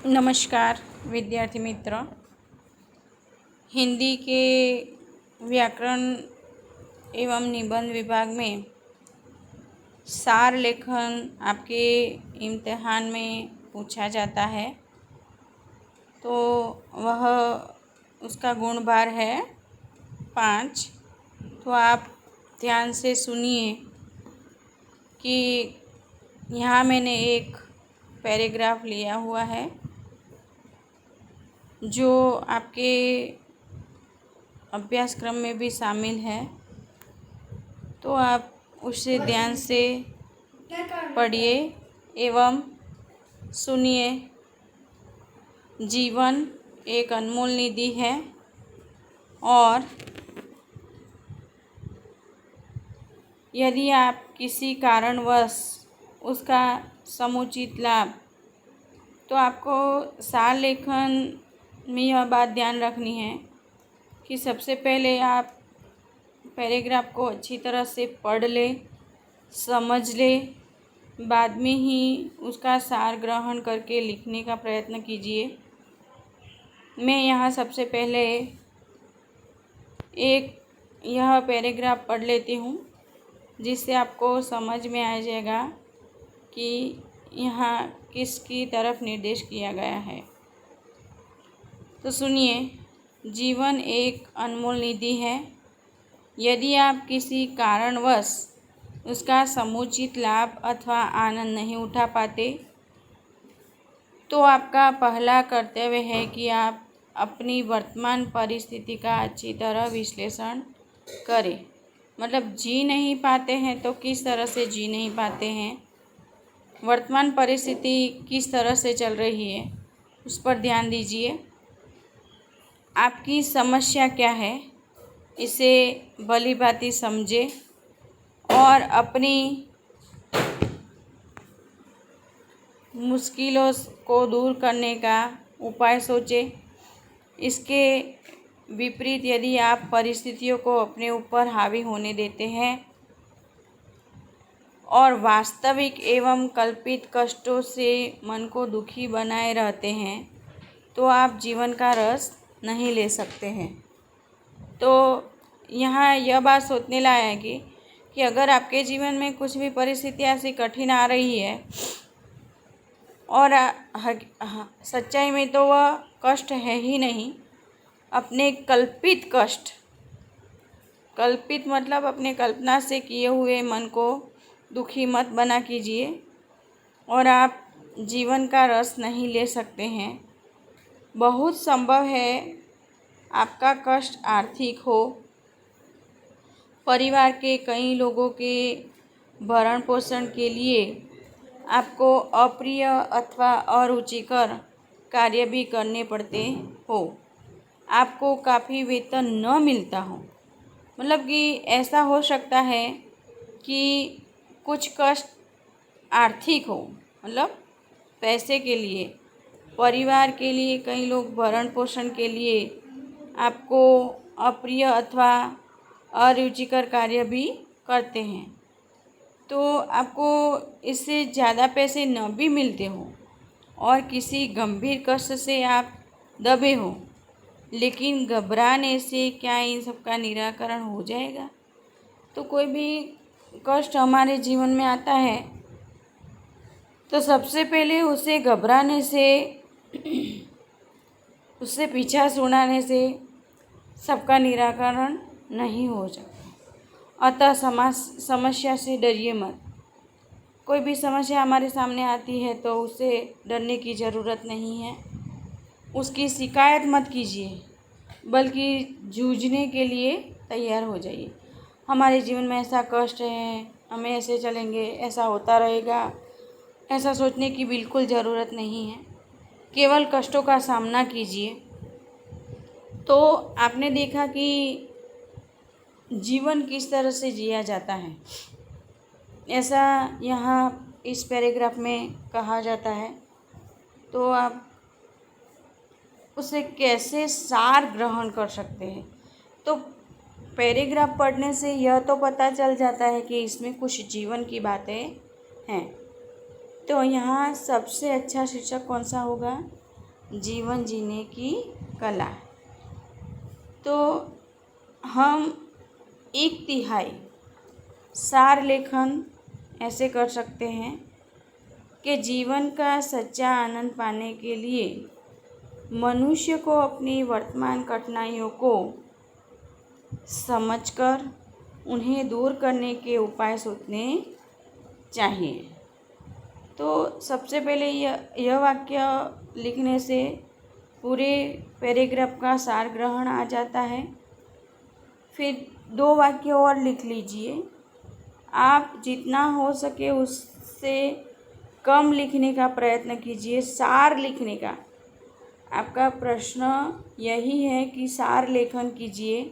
नमस्कार विद्यार्थी मित्र। हिंदी के व्याकरण एवं निबंध विभाग में सार लेखन आपके इम्तिहान में पूछा जाता है, तो वह उसका गुण भार है 5। तो आप ध्यान से सुनिए कि यहाँ मैंने एक पैराग्राफ लिया हुआ है जो आपके अभ्यासक्रम में भी शामिल है, तो आप उसे ध्यान से पढ़िए एवं सुनिए। जीवन एक अनमोल निधि है और यदि आप किसी कारणवश उसका समुचित लाभ, तो आपको सार लेखन में यह बात ध्यान रखनी है कि सबसे पहले आप पैराग्राफ को अच्छी तरह से पढ़ ले, समझ ले, बाद में ही उसका सार ग्रहण करके लिखने का प्रयत्न कीजिए। मैं यहाँ सबसे पहले एक यह पैराग्राफ पढ़ लेती हूँ, जिससे आपको समझ में आ जाएगा कि यहाँ किसकी तरफ निर्देश किया गया है। तो सुनिए, जीवन एक अनमोल निधि है। यदि आप किसी कारणवश उसका समुचित लाभ अथवा आनंद नहीं उठा पाते, तो आपका पहला कर्तव्य है कि आप अपनी वर्तमान परिस्थिति का अच्छी तरह विश्लेषण करें। मतलब जी नहीं पाते हैं तो किस तरह से जी नहीं पाते हैं, वर्तमान परिस्थिति किस तरह से चल रही है, उस पर ध्यान दीजिए। आपकी समस्या क्या है, इसे भलीभांति समझे और अपनी मुश्किलों को दूर करने का उपाय सोचें। इसके विपरीत यदि आप परिस्थितियों को अपने ऊपर हावी होने देते हैं और वास्तविक एवं कल्पित कष्टों से मन को दुखी बनाए रहते हैं, तो आप जीवन का रस नहीं ले सकते हैं। तो यहाँ यह बात सोचने लायक है कि अगर आपके जीवन में कुछ भी परिस्थिति ऐसी कठिन आ रही है और सच्चाई में तो वह कष्ट है ही नहीं, अपने कल्पित कष्ट, कल्पित मतलब अपने कल्पना से किए हुए मन को दुखी मत बना कीजिए और आप जीवन का रस नहीं ले सकते हैं। बहुत संभव है आपका कष्ट आर्थिक हो, परिवार के कई लोगों के भरण पोषण के लिए आपको अप्रिय अथवा अरुचिकर कार्य भी करने पड़ते हो, आपको काफ़ी वेतन न मिलता हो। मतलब कि ऐसा हो सकता है कि कुछ कष्ट आर्थिक हो, मतलब पैसे के लिए, परिवार के लिए कई लोग भरण पोषण के लिए आपको अप्रिय अथवा अरुचिकर कार्य भी करते हैं, तो आपको इससे ज़्यादा पैसे न भी मिलते हो और किसी गंभीर कष्ट से आप दबे हो, लेकिन घबराने से क्या इन सब का निराकरण हो जाएगा? तो कोई भी कष्ट हमारे जीवन में आता है तो सबसे पहले उसे घबराने से, उससे पीछा छुड़ाने से सबका निराकरण नहीं हो सकता। अतः समस्या से डरिए मत। कोई भी समस्या हमारे सामने आती है तो उसे डरने की ज़रूरत नहीं है, उसकी शिकायत मत कीजिए, बल्कि जूझने के लिए तैयार हो जाइए। हमारे जीवन में ऐसा कष्ट है, हमें ऐसे चलेंगे, ऐसा होता रहेगा, ऐसा सोचने की बिल्कुल ज़रूरत नहीं है। केवल कष्टों का सामना कीजिए। तो आपने देखा कि जीवन किस तरह से जिया जाता है, ऐसा यहाँ इस पैराग्राफ में कहा जाता है। तो आप उसे कैसे सार ग्रहण कर सकते हैं। तो पैराग्राफ पढ़ने से यह तो पता चल जाता है कि इसमें कुछ जीवन की बातें हैं। तो यहाँ सबसे अच्छा शीर्षक कौन सा होगा? जीवन जीने की कला। तो हम 1/3 सार लेखन ऐसे कर सकते हैं कि जीवन का सच्चा आनंद पाने के लिए मनुष्य को अपनी वर्तमान कठिनाइयों को समझकर उन्हें दूर करने के उपाय सोचने चाहिए। तो सबसे पहले यह वाक्य लिखने से पूरे पैराग्राफ का सार ग्रहण आ जाता है। फिर 2 वाक्य और लिख लीजिए। आप जितना हो सके उससे कम लिखने का प्रयत्न कीजिए, सार लिखने का। आपका प्रश्न यही है कि सार लेखन कीजिए।